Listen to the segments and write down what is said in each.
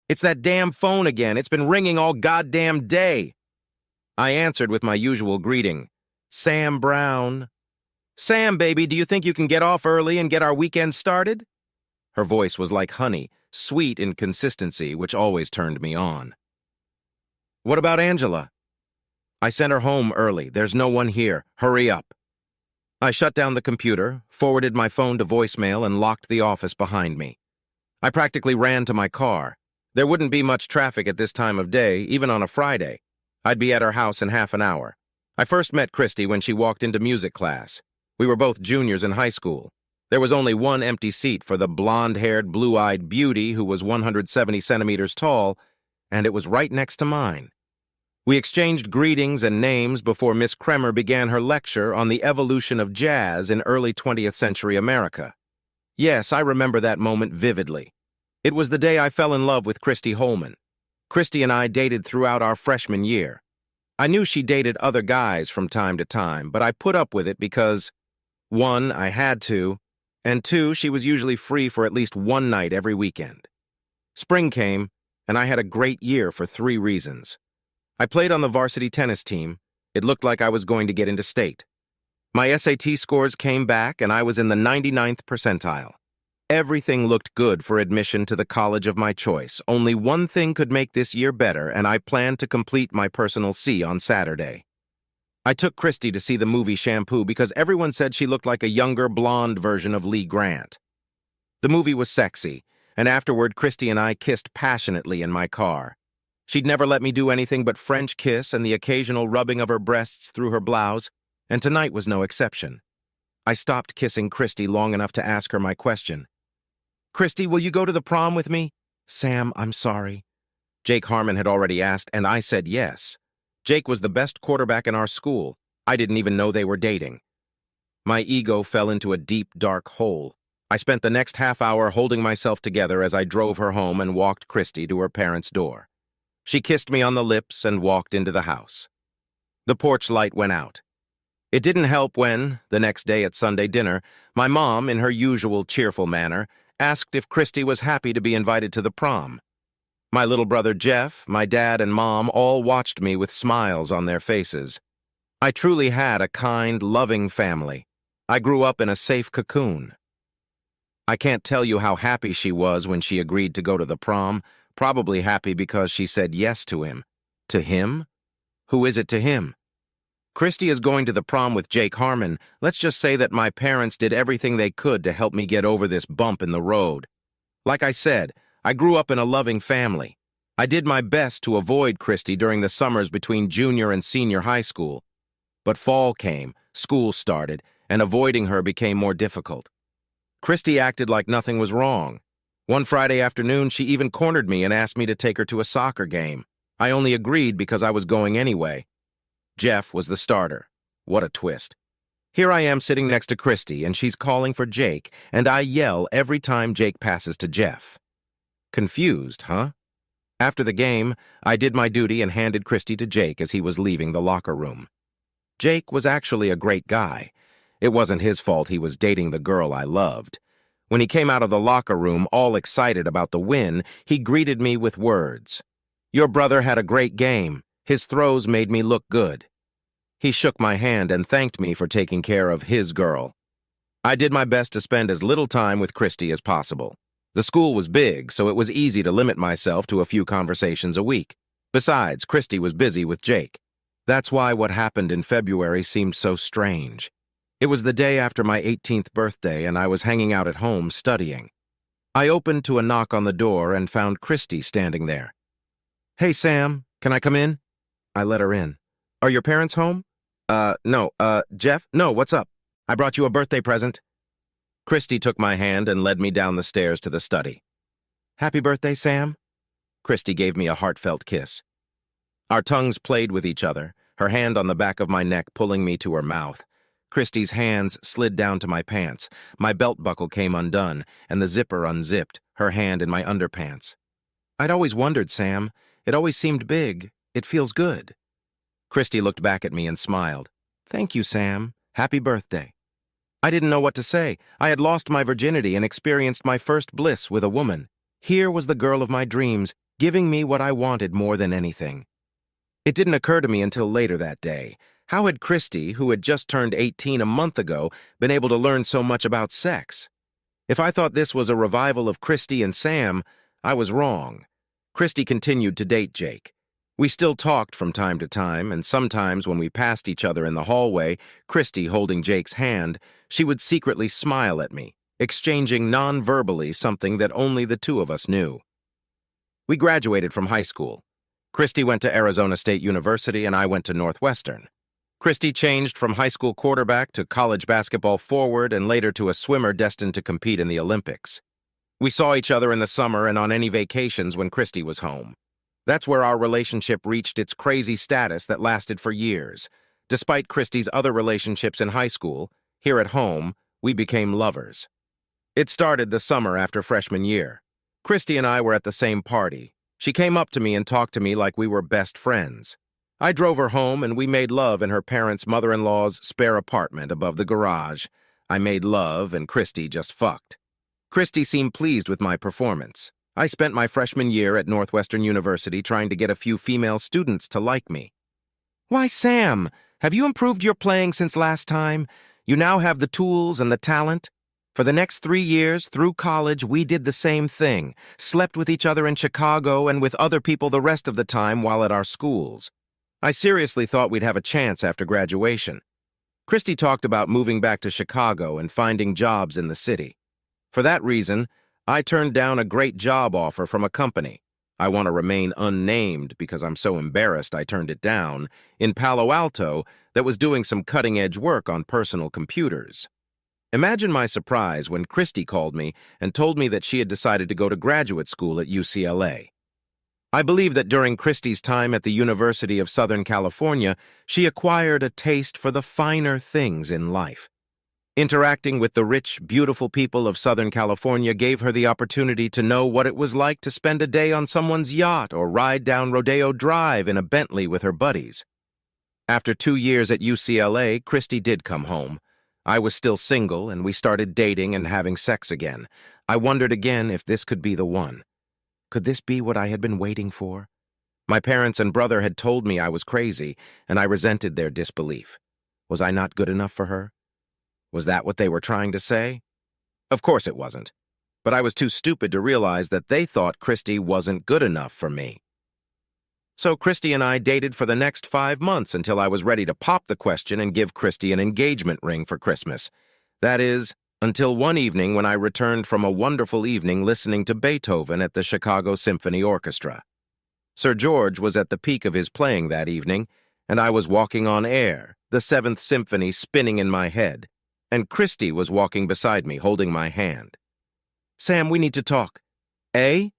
It's that damn phone again. It's been ringing all goddamn day. I answered with my usual greeting. Sam Brown. Sam, baby, do you think you can get off early and get our weekend started? Her voice was like honey, sweet in consistency, which always turned me on. What about Angela? I sent her home early. There's no one here. Hurry up. I shut down the computer, forwarded my phone to voicemail, and locked the office behind me. I practically ran to my car. There wouldn't be much traffic at this time of day, even on a Friday. I'd be at her house in half an hour. I first met Christy when she walked into music class. We were both juniors in high school. There was only one empty seat for the blonde-haired, blue-eyed beauty who was 170 centimeters tall, and it was right next to mine. We exchanged greetings and names before Miss Kremer began her lecture on the evolution of jazz in early 20th century America. Yes, I remember that moment vividly. It was the day I fell in love with Christy Holman. Christy and I dated throughout our freshman year. I knew she dated other guys from time to time, but I put up with it because, 1, I had to, and 2, she was usually free for at least one night every weekend. Spring came, and I had a great year for 3 reasons. I played on the varsity tennis team. It looked like I was going to get into state. My SAT scores came back, and I was in the 99th percentile. Everything looked good for admission to the college of my choice. Only one thing could make this year better, and I planned to complete my personal C on Saturday. I took Christy to see the movie Shampoo because everyone said she looked like a younger, blonde version of Lee Grant. The movie was sexy, and afterward Christy and I kissed passionately in my car. She'd never let me do anything but French kiss and the occasional rubbing of her breasts through her blouse, and tonight was no exception. I stopped kissing Christy long enough to ask her my question. Christy, will you go to the prom with me? Sam, I'm sorry. Jake Harmon had already asked, and I said yes. Jake was the best quarterback in our school. I didn't even know they were dating. My ego fell into a deep, dark hole. I spent the next half hour holding myself together as I drove her home and walked Christy to her parents' door. She kissed me on the lips and walked into the house. The porch light went out. It didn't help when, the next day at Sunday dinner, my mom, in her usual cheerful manner, asked if Christy was happy to be invited to the prom. My little brother Jeff, my dad, and Mom all watched me with smiles on their faces. I truly had a kind, loving family. I grew up in a safe cocoon. I can't tell you how happy she was when she agreed to go to the prom, probably happy because she said yes to him. To him? Who is it to him? Christy is going to the prom with Jake Harmon. Let's just say that my parents did everything they could to help me get over this bump in the road. Like I said, I grew up in a loving family. I did my best to avoid Christy during the summers between junior and senior high school. But fall came, school started, and avoiding her became more difficult. Christy acted like nothing was wrong. One Friday afternoon, she even cornered me and asked me to take her to a soccer game. I only agreed because I was going anyway. Jeff was the starter. What a twist. Here I am sitting next to Christy, and she's calling for Jake, and I yell every time Jake passes to Jeff. Confused, huh? After the game, I did my duty and handed Christy to Jake as he was leaving the locker room. Jake was actually a great guy. It wasn't his fault he was dating the girl I loved. When he came out of the locker room, all excited about the win, he greeted me with words. Your brother had a great game. His throws made me look good. He shook my hand and thanked me for taking care of his girl. I did my best to spend as little time with Christy as possible. The school was big, so it was easy to limit myself to a few conversations a week. Besides, Christy was busy with Jake. That's why what happened in February seemed so strange. It was the day after my 18th birthday, and I was hanging out at home studying. I opened to a knock on the door and found Christy standing there. Hey, Sam, can I come in? I let her in. Are your parents home? No, Jeff? No, what's up? I brought you a birthday present. Christy took my hand and led me down the stairs to the study. Happy birthday, Sam? Christy gave me a heartfelt kiss. Our tongues played with each other, her hand on the back of my neck pulling me to her mouth. Christy's hands slid down to my pants. My belt buckle came undone, and the zipper unzipped, her hand in my underpants. I'd always wondered, Sam. It always seemed big. It feels good. Christy looked back at me and smiled. Thank you, Sam. Happy birthday. I didn't know what to say. I had lost my virginity and experienced my first bliss with a woman. Here was the girl of my dreams, giving me what I wanted more than anything. It didn't occur to me until later that day. How had Christy, who had just turned 18 a month ago, been able to learn so much about sex? If I thought this was a revival of Christy and Sam, I was wrong. Christy continued to date Jake. We still talked from time to time, and sometimes when we passed each other in the hallway, Christy holding Jake's hand, she would secretly smile at me, exchanging non-verbally something that only the two of us knew. We graduated from high school. Christy went to Arizona State University and I went to Northwestern. Christy changed from high school quarterback to college basketball forward and later to a swimmer destined to compete in the Olympics. We saw each other in the summer and on any vacations when Christy was home. That's where our relationship reached its crazy status that lasted for years. Despite Christy's other relationships in high school, here at home, we became lovers. It started the summer after freshman year. Christy and I were at the same party. She came up to me and talked to me like we were best friends. I drove her home and we made love in her parents' mother-in-law's spare apartment above the garage. I made love and Christy just fucked. Christy seemed pleased with my performance. I spent my freshman year at Northwestern University trying to get a few female students to like me. "Why, Sam, have you improved your playing since last time? You now have the tools and the talent." For the next 3 years, through college, we did the same thing, slept with each other in Chicago and with other people the rest of the time while at our schools. I seriously thought we'd have a chance after graduation. Christy talked about moving back to Chicago and finding jobs in the city. For that reason, I turned down a great job offer from a company. I want to remain unnamed because I'm so embarrassed I turned it down, in Palo Alto that was doing some cutting-edge work on personal computers. Imagine my surprise when Christy called me and told me that she had decided to go to graduate school at UCLA. I believe that during Christy's time at the University of Southern California, she acquired a taste for the finer things in life. Interacting with the rich, beautiful people of Southern California gave her the opportunity to know what it was like to spend a day on someone's yacht or ride down Rodeo Drive in a Bentley with her buddies. After 2 years at UCLA, Christy did come home. I was still single, and we started dating and having sex again. I wondered again if this could be the one. Could this be what I had been waiting for? My parents and brother had told me I was crazy, and I resented their disbelief. Was I not good enough for her? Was that what they were trying to say? Of course it wasn't. But I was too stupid to realize that they thought Christy wasn't good enough for me. So Christy and I dated for the next 5 months until I was ready to pop the question and give Christy an engagement ring for Christmas. That is, until one evening when I returned from a wonderful evening listening to Beethoven at the Chicago Symphony Orchestra. Sir George was at the peak of his playing that evening, and I was walking on air, the Seventh Symphony spinning in my head, and Christy was walking beside me, holding my hand. "Sam, we need to talk." "Eh?"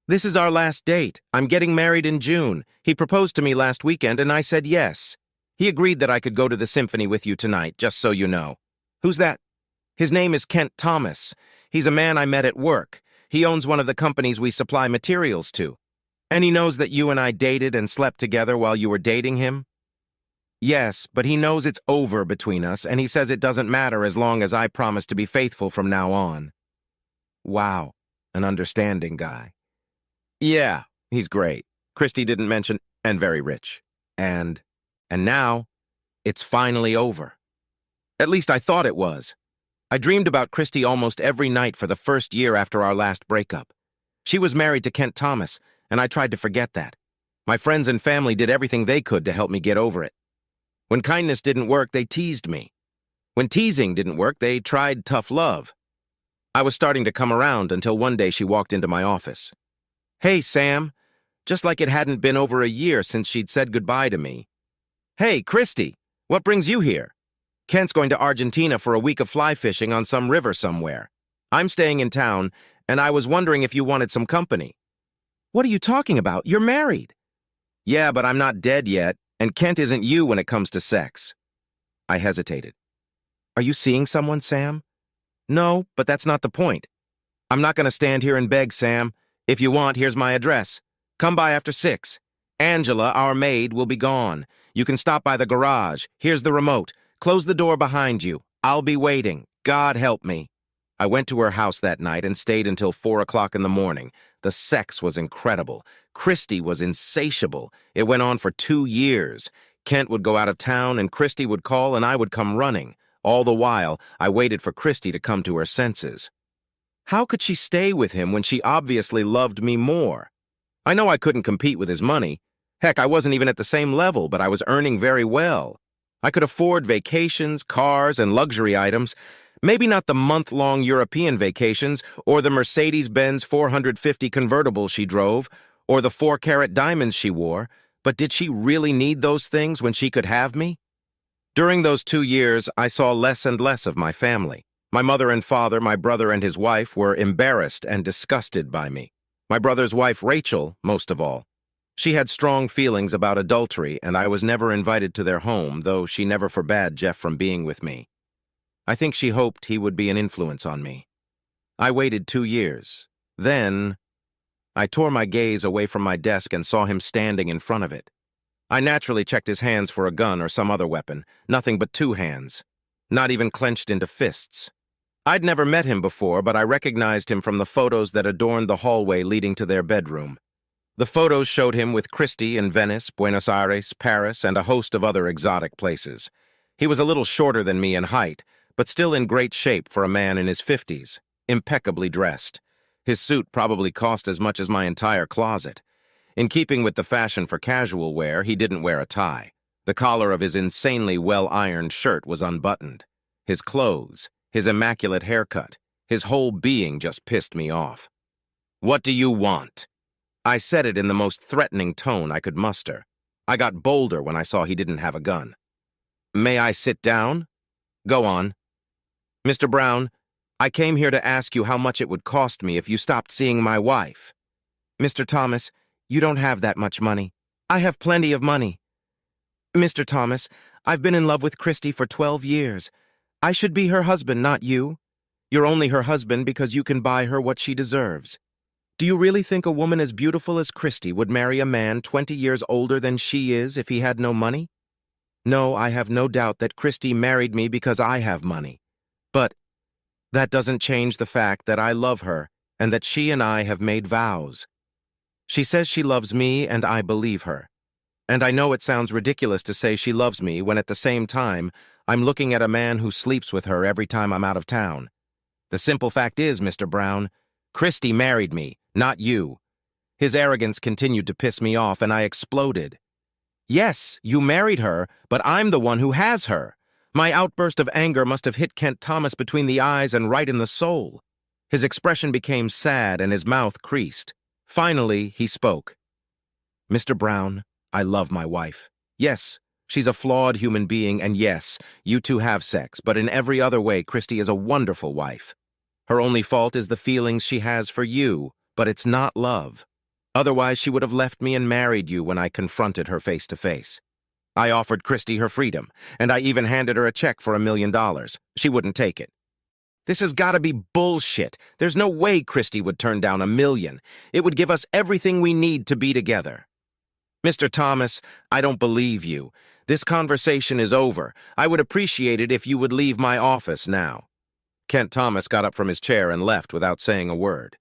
"This is our last date. I'm getting married in June. He proposed to me last weekend, and I said yes. He agreed that I could go to the symphony with you tonight, just so you know." "Who's that?" "His name is Kent Thomas. He's a man I met at work. He owns one of the companies we supply materials to. And he knows that you and I dated and slept together while you were dating him?" "Yes, but he knows it's over between us, and he says it doesn't matter as long as I promise to be faithful from now on." Wow, an understanding guy. "Yeah, he's great." Christy didn't mention, and very rich. And now, it's finally over. At least I thought it was. I dreamed about Christy almost every night for the first year after our last breakup. She was married to Kent Thomas, and I tried to forget that. My friends and family did everything they could to help me get over it. When kindness didn't work, they teased me. When teasing didn't work, they tried tough love. I was starting to come around until one day she walked into my office. "Hey, Sam," just like it hadn't been over a year since she'd said goodbye to me. "Hey, Christy, what brings you here?" "Kent's going to Argentina for a week of fly fishing on some river somewhere. I'm staying in town, and I was wondering if you wanted some company." "What are you talking about? You're married." "Yeah, but I'm not dead yet, and Kent isn't you when it comes to sex." I hesitated. "Are you seeing someone, Sam?" "No, but that's not the point. I'm not going to stand here and beg, Sam. If you want, here's my address. Come by after 6. Angela, our maid, will be gone. You can stop by the garage. Here's the remote. Close the door behind you. I'll be waiting. God help me." I went to her house that night and stayed until 4 o'clock in the morning. The sex was incredible. Christy was insatiable. It went on for 2 years. Kent would go out of town, and Christy would call, and I would come running. All the while, I waited for Christy to come to her senses. How could she stay with him when she obviously loved me more? I know I couldn't compete with his money. Heck, I wasn't even at the same level, but I was earning very well. I could afford vacations, cars, and luxury items. Maybe not the month-long European vacations, or the Mercedes-Benz 450 convertible she drove, or the 4-carat diamonds she wore, but did she really need those things when she could have me? During those 2 years, I saw less and less of my family. My mother and father, my brother and his wife were embarrassed and disgusted by me. My brother's wife, Rachel, most of all. She had strong feelings about adultery, and I was never invited to their home, though she never forbade Jeff from being with me. I think she hoped he would be an influence on me. I waited 2 years. Then, I tore my gaze away from my desk and saw him standing in front of it. I naturally checked his hands for a gun or some other weapon, nothing but 2 hands, not even clenched into fists. I'd never met him before, but I recognized him from the photos that adorned the hallway leading to their bedroom. The photos showed him with Christy in Venice, Buenos Aires, Paris, and a host of other exotic places. He was a little shorter than me in height, but still in great shape for a man in his 50s, impeccably dressed. His suit probably cost as much as my entire closet. In keeping with the fashion for casual wear, he didn't wear a tie. The collar of his insanely well-ironed shirt was unbuttoned. His clothes, his immaculate haircut, his whole being just pissed me off. "What do you want?" I said it in the most threatening tone I could muster. I got bolder when I saw he didn't have a gun. "May I sit down?" "Go on." "Mr. Brown, I came here to ask you how much it would cost me if you stopped seeing my wife." "Mr. Thomas, you don't have that much money. I have plenty of money." "Mr. Thomas, I've been in love with Christy for 12 years. I should be her husband, not you. You're only her husband because you can buy her what she deserves. Do you really think a woman as beautiful as Christy would marry a man 20 years older than she is if he had no money? No, I have no doubt that Christy married me because I have money. But that doesn't change the fact that I love her and that she and I have made vows. She says she loves me, and I believe her. And I know it sounds ridiculous to say she loves me when at the same time I'm looking at a man who sleeps with her every time I'm out of town. The simple fact is, Mr. Brown, Christy married me, not you. His arrogance continued to piss me off, and I exploded. Yes, you married her, but I'm the one who has her. My outburst of anger must have hit Kent Thomas between the eyes and right in the soul. His expression became sad and his mouth creased. Finally, he spoke. "Mr. Brown, I love my wife. Yes, she's a flawed human being, and yes, you two have sex, but in every other way, Christy is a wonderful wife. Her only fault is the feelings she has for you, but it's not love. Otherwise, she would have left me and married you when I confronted her face to face. I offered Christy her freedom, and I even handed her a check for $1 million. She wouldn't take it. This has got to be bullshit. There's no way Christy would turn down $1 million. It would give us everything we need to be together." "Mr. Thomas, I don't believe you. This conversation is over. I would appreciate it if you would leave my office now." Kent Thomas got up from his chair and left without saying a word.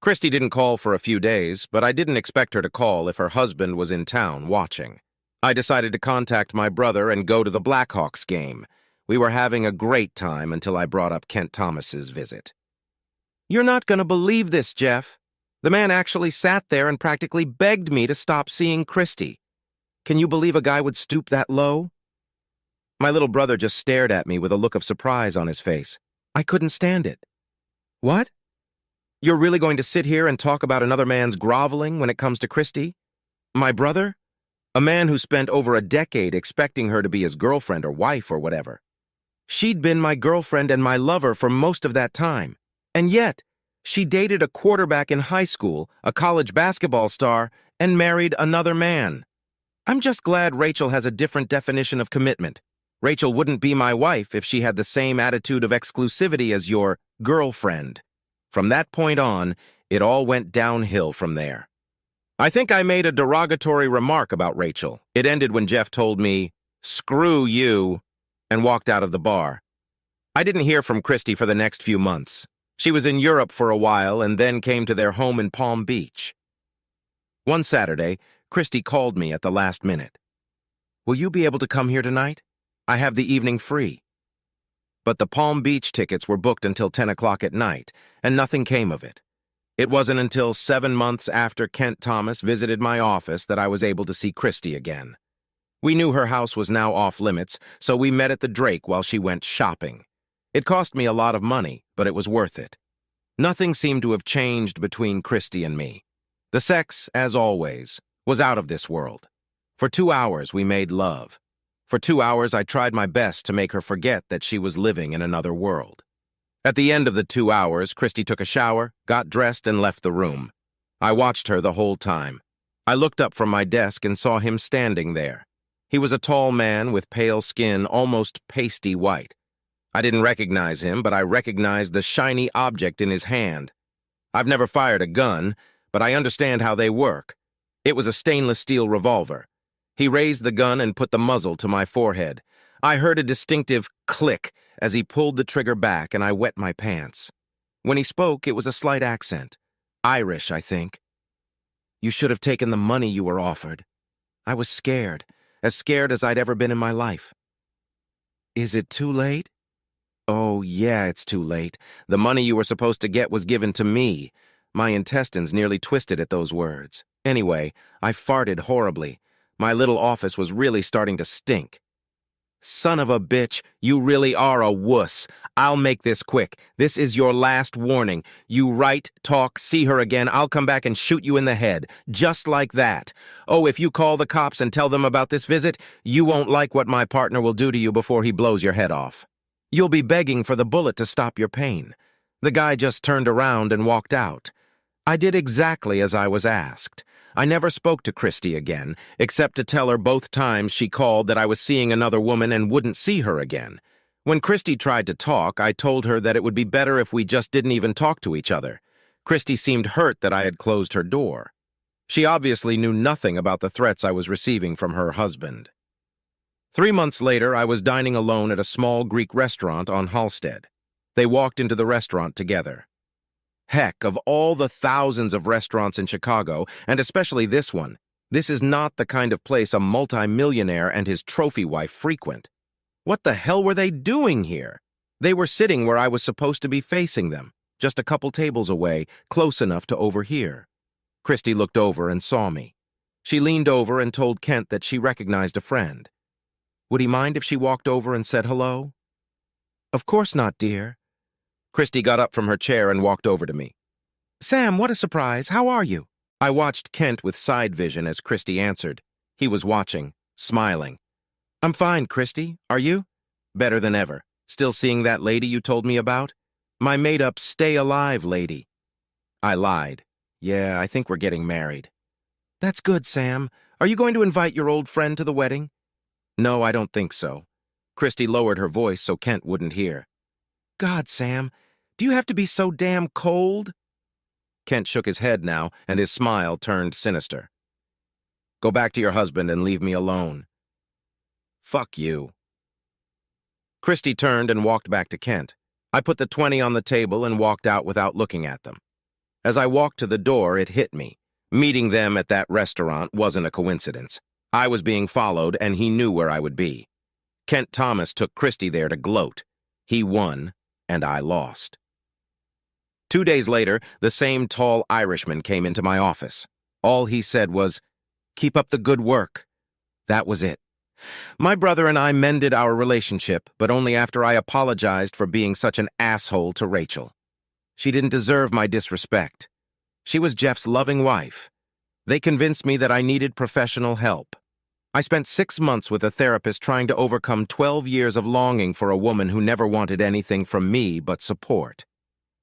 Christy didn't call for a few days, but I didn't expect her to call if her husband was in town watching. I decided to contact my brother and go to the Blackhawks game. We were having a great time until I brought up Kent Thomas's visit. "You're not going to believe this, Jeff. The man actually sat there and practically begged me to stop seeing Christy. Can you believe a guy would stoop that low?" My little brother just stared at me with a look of surprise on his face. I couldn't stand it. "What? You're really going to sit here and talk about another man's groveling when it comes to Christy? My brother? A man who spent over a decade expecting her to be his girlfriend or wife or whatever. She'd been my girlfriend and my lover for most of that time. And yet, she dated a quarterback in high school, a college basketball star, and married another man. I'm just glad Rachel has a different definition of commitment. Rachel wouldn't be my wife if she had the same attitude of exclusivity as your girlfriend." From that point on, it all went downhill from there. I think I made a derogatory remark about Rachel. It ended when Jeff told me, "Screw you," and walked out of the bar. I didn't hear from Christy for the next few months. She was in Europe for a while and then came to their home in Palm Beach. One Saturday, Christy called me at the last minute. "Will you be able to come here tonight? I have the evening free." But the Palm Beach tickets were booked until 10 o'clock at night, and nothing came of it. It wasn't until 7 months after Kent Thomas visited my office that I was able to see Christy again. We knew her house was now off limits, so we met at the Drake while she went shopping. It cost me a lot of money, but it was worth it. Nothing seemed to have changed between Christy and me. The sex, as always, was out of this world. For 2 hours, we made love. For 2 hours, I tried my best to make her forget that she was living in another world. At the end of the 2 hours, Christy took a shower, got dressed, and left the room. I watched her the whole time. I looked up from my desk and saw him standing there. He was a tall man with pale skin, almost pasty white. I didn't recognize him, but I recognized the shiny object in his hand. I've never fired a gun, but I understand how they work. It was a stainless steel revolver. He raised the gun and put the muzzle to my forehead. I heard a distinctive click as he pulled the trigger back, and I wet my pants. When he spoke, it was a slight accent. Irish, I think. "You should have taken the money you were offered." I was scared, as scared as I'd ever been in my life. "Is it too late?" "Oh, yeah, it's too late. The money you were supposed to get was given to me." My intestines nearly twisted at those words. Anyway, I farted horribly. My little office was really starting to stink. "Son of a bitch, you really are a wuss. I'll make this quick. This is your last warning. You write, talk, see her again, I'll come back and shoot you in the head. Just like that. Oh, if you call the cops and tell them about this visit, you won't like what my partner will do to you before he blows your head off. You'll be begging for the bullet to stop your pain." The guy just turned around and walked out. I did exactly as I was asked. I never spoke to Christy again, except to tell her both times she called that I was seeing another woman and wouldn't see her again. When Christy tried to talk, I told her that it would be better if we just didn't even talk to each other. Christy seemed hurt that I had closed her door. She obviously knew nothing about the threats I was receiving from her husband. 3 months later, I was dining alone at a small Greek restaurant on Halsted. They walked into the restaurant together. Heck, of all the thousands of restaurants in Chicago, and especially this one, this is not the kind of place a multimillionaire and his trophy wife frequent. What the hell were they doing here? They were sitting where I was supposed to be facing them, just a couple tables away, close enough to overhear. Christy looked over and saw me. She leaned over and told Kent that she recognized a friend. Would he mind if she walked over and said hello? "Of course not, dear." Christy got up from her chair and walked over to me. "Sam, what a surprise. How are you?" I watched Kent with side vision as Christy answered. He was watching, smiling. "I'm fine, Christy. Are you?" "Better than ever. Still seeing that lady you told me about?" "My made-up stay alive lady." I lied. "Yeah, I think we're getting married." "That's good, Sam. Are you going to invite your old friend to the wedding?" "No, I don't think so." Christy lowered her voice so Kent wouldn't hear. "God, Sam, do you have to be so damn cold?" Kent shook his head now, and his smile turned sinister. "Go back to your husband and leave me alone." "Fuck you." Christy turned and walked back to Kent. I put the 20 on the table and walked out without looking at them. As I walked to the door, it hit me. Meeting them at that restaurant wasn't a coincidence. I was being followed, and he knew where I would be. Kent Thomas took Christy there to gloat. He won, and I lost. 2 days later, the same tall Irishman came into my office. All he said was, "Keep up the good work." That was it. My brother and I mended our relationship, but only after I apologized for being such an asshole to Rachel. She didn't deserve my disrespect. She was Jeff's loving wife. They convinced me that I needed professional help. I spent 6 months with a therapist trying to overcome 12 years of longing for a woman who never wanted anything from me but support.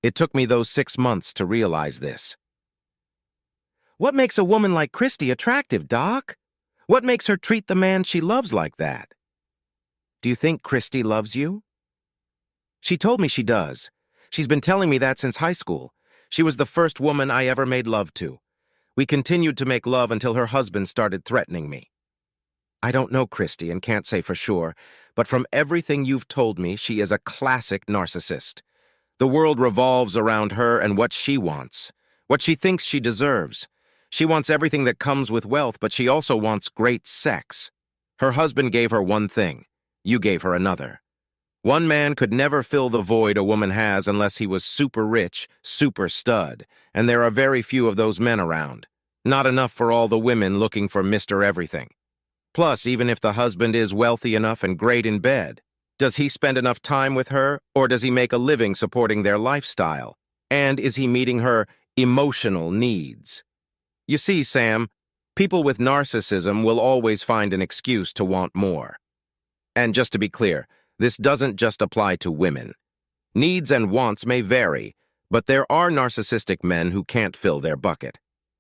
It took me those 6 months to realize this. What makes a woman like Christy attractive, Doc? What makes her treat the man she loves like that? Do you think Christy loves you? She told me she does. She's been telling me that since high school. She was the first woman I ever made love to. We continued to make love until her husband started threatening me. I don't know Christy and can't say for sure, but from everything you've told me, she is a classic narcissist. The world revolves around her and what she wants, what she thinks she deserves. She wants everything that comes with wealth, but she also wants great sex. Her husband gave her one thing. You gave her another. One man could never fill the void a woman has unless he was super rich, super stud, and there are very few of those men around. Not enough for all the women looking for Mr. Everything. Plus, even if the husband is wealthy enough and great in bed, does he spend enough time with her, or does he make a living supporting their lifestyle? And is he meeting her emotional needs? You see, Sam, people with narcissism will always find an excuse to want more. And just to be clear, this doesn't just apply to women. Needs and wants may vary, but there are narcissistic men who can't fill their bucket.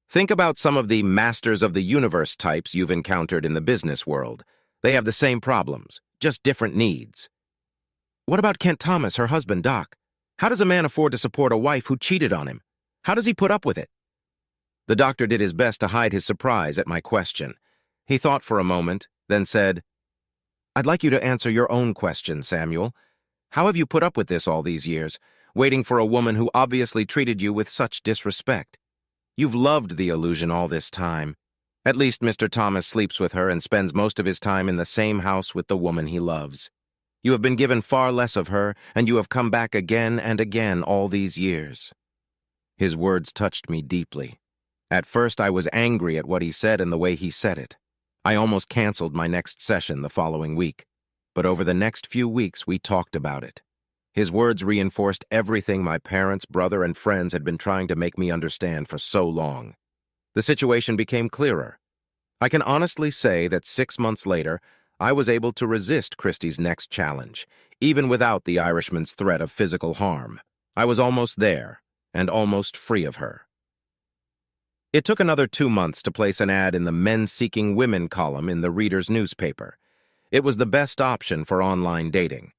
Think about some of the masters of the universe types you've encountered in the business world. They have the same problems, just different needs. What about Kent Thomas, her husband, Doc? How does a man afford to support a wife who cheated on him? How does he put up with it? The doctor did his best to hide his surprise at my question. He thought for a moment, then said, "I'd like you to answer your own question, Samuel. How have you put up with this all these years, waiting for a woman who obviously treated you with such disrespect? You've loved the illusion all this time. At least Mr. Thomas sleeps with her and spends most of his time in the same house with the woman he loves. You have been given far less of her, and you have come back again and again all these years." His words touched me deeply. At first, I was angry at what he said and the way he said it. I almost canceled my next session the following week. But over the next few weeks, we talked about it. His words reinforced everything my parents, brother, and friends had been trying to make me understand for so long. The situation became clearer. I can honestly say that 6 months later, I was able to resist Christie's next challenge, even without the Irishman's threat of physical harm. I was almost there, and almost free of her. It took another 2 months to place an ad in the Men Seeking Women column in the Reader's newspaper. It was the best option for online dating.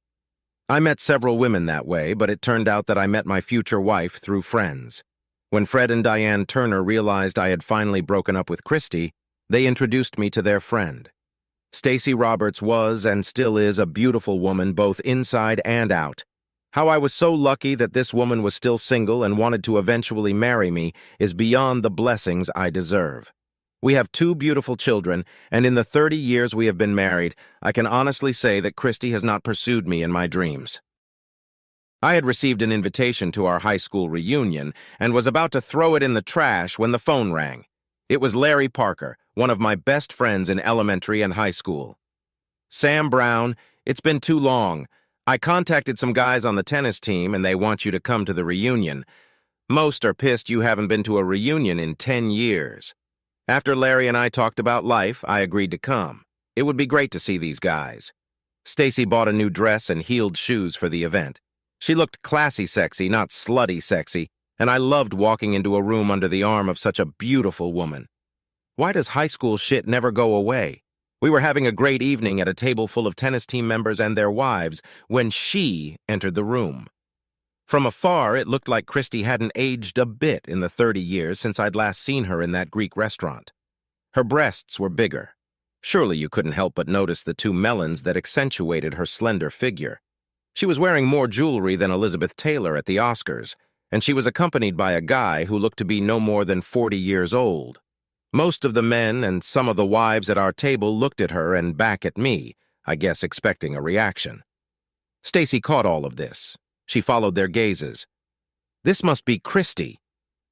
I met several women that way, but it turned out that I met my future wife through friends. When Fred and Diane Turner realized I had finally broken up with Christie, they introduced me to their friend. Stacy Roberts was and still is a beautiful woman both inside and out. How I was so lucky that this woman was still single and wanted to eventually marry me is beyond the blessings I deserve. We have 2 beautiful children, and in the 30 years we have been married, I can honestly say that Christie has not pursued me in my dreams. I had received an invitation to our high school reunion and was about to throw it in the trash when the phone rang. It was Larry Parker, one of my best friends in elementary and high school. "Sam Brown, it's been too long. I contacted some guys on the tennis team and they want you to come to the reunion. Most are pissed you haven't been to a reunion in 10 years. After Larry and I talked about life, I agreed to come. It would be great to see these guys." Stacy bought a new dress and heeled shoes for the event. She looked classy sexy, not slutty sexy, and I loved walking into a room under the arm of such a beautiful woman. Why does high school shit never go away? We were having a great evening at a table full of tennis team members and their wives when she entered the room. From afar, it looked like Christie hadn't aged a bit in the 30 years since I'd last seen her in that Greek restaurant. Her breasts were bigger. Surely you couldn't help but notice the 2 melons that accentuated her slender figure. She was wearing more jewelry than Elizabeth Taylor at the Oscars, and she was accompanied by a guy who looked to be no more than 40 years old. Most of the men and some of the wives at our table looked at her and back at me, I guess expecting a reaction. Stacy caught all of this. She followed their gazes. This must be Christie.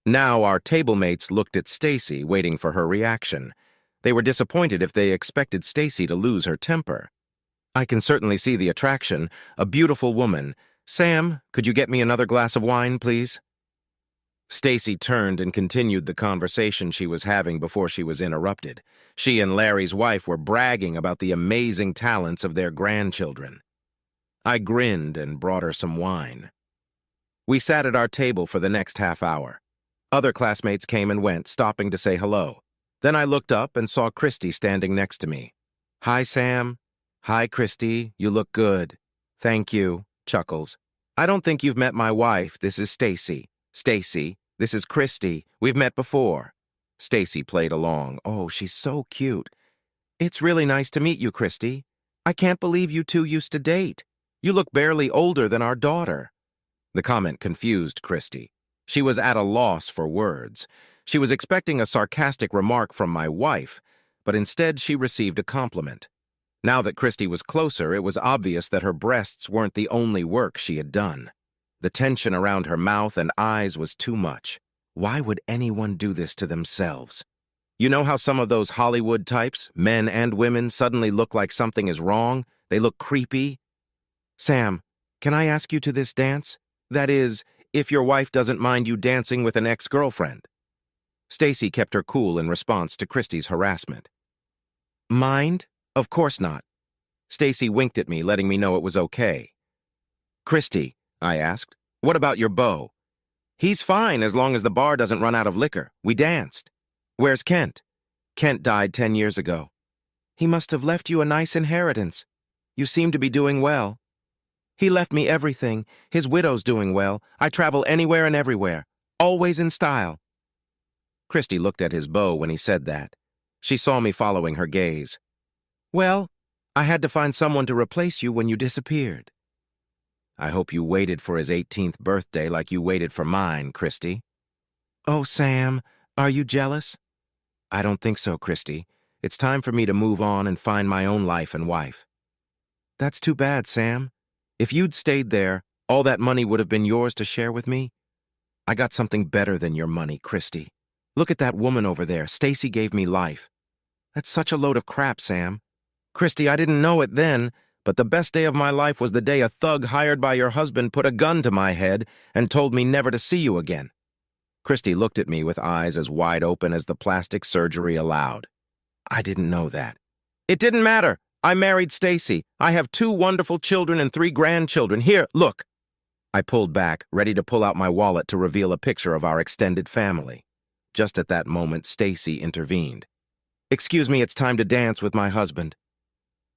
Now our tablemates looked at Stacy, waiting for her reaction. They were disappointed if they expected Stacy to lose her temper. "I can certainly see the attraction. A beautiful woman. Sam, could you get me another glass of wine, please?" Stacy turned and continued the conversation she was having before she was interrupted. She and Larry's wife were bragging about the amazing talents of their grandchildren. I grinned and brought her some wine. We sat at our table for the next half hour. Other classmates came and went, stopping to say hello. Then I looked up and saw Christie standing next to me. "Hi, Sam." "Hi, Christie. You look good." "Thank you." Chuckles. "I don't think you've met my wife. This is Stacy." "Stacy, this is Christie. We've met before." Stacy played along. "Oh, she's so cute." "It's really nice to meet you, Christie. I can't believe you two used to date. You look barely older than our daughter." The comment confused Christy. She was at a loss for words. She was expecting a sarcastic remark from my wife, but instead she received a compliment. Now that Christy was closer, it was obvious that her breasts weren't the only work she had done. The tension around her mouth and eyes was too much. Why would anyone do this to themselves? You know how some of those Hollywood types, men and women, suddenly look like something is wrong? They look creepy. Sam, can I ask you to this dance? That is, if your wife doesn't mind you dancing with an ex-girlfriend. Stacy kept her cool in response to Christy's harassment. Mind? Of course not. Stacy winked at me, letting me know it was okay. Christy, I asked, what about your beau? He's fine as long as the bar doesn't run out of liquor. We danced. Where's Kent? Kent died 10 years ago. He must have left you a nice inheritance. You seem to be doing well. He left me everything. His widow's doing well. I travel anywhere and everywhere, always in style. Christy looked at his beau when he said that. She saw me following her gaze. Well, I had to find someone to replace you when you disappeared. I hope you waited for his 18th birthday like you waited for mine, Christy. Oh, Sam, are you jealous? I don't think so, Christy. It's time for me to move on and find my own life and wife. That's too bad, Sam. If you'd stayed there, all that money would have been yours to share with me. I got something better than your money, Christy. Look at that woman over there. Stacy gave me life. That's such a load of crap, Sam. Christy, I didn't know it then, but the best day of my life was the day a thug hired by your husband put a gun to my head and told me never to see you again. Christy looked at me with eyes as wide open as the plastic surgery allowed. I didn't know that. It didn't matter. I married Stacy. I have 2 wonderful children and 3 grandchildren. Here, look. I pulled back, ready to pull out my wallet to reveal a picture of our extended family. Just at that moment, Stacy intervened. Excuse me, it's time to dance with my husband.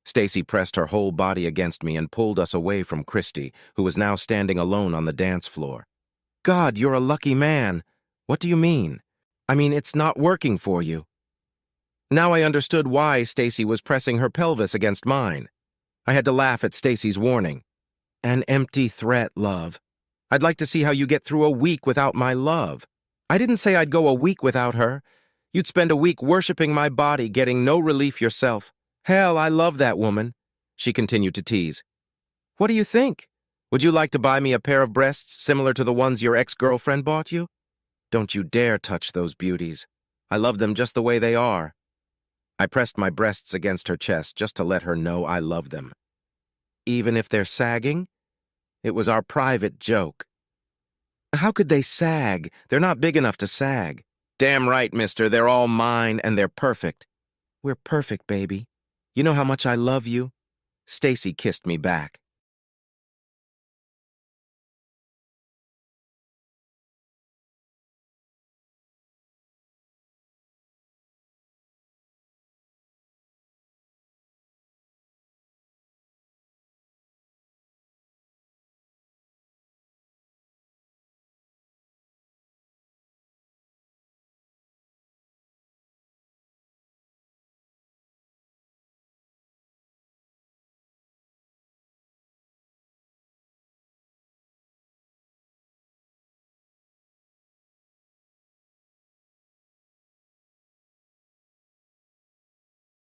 Stacy pressed her whole body against me and pulled us away from Christy, who was now standing alone on the dance floor. God, you're a lucky man. What do you mean? I mean, it's not working for you. Now I understood why Stacy was pressing her pelvis against mine. I had to laugh at Stacy's warning. An empty threat, love. I'd like to see how you get through a week without my love. I didn't say I'd go a week without her. You'd spend a week worshiping my body, getting no relief yourself. Hell, I love that woman, she continued to tease. What do you think? Would you like to buy me a pair of breasts similar to the ones your ex-girlfriend bought you? Don't you dare touch those beauties. I love them just the way they are. I pressed my breasts against her chest just to let her know I love them. Even if they're sagging? It was our private joke. How could they sag? They're not big enough to sag. Damn right, mister. They're all mine and they're perfect. We're perfect, baby. You know how much I love you? Stacy kissed me back.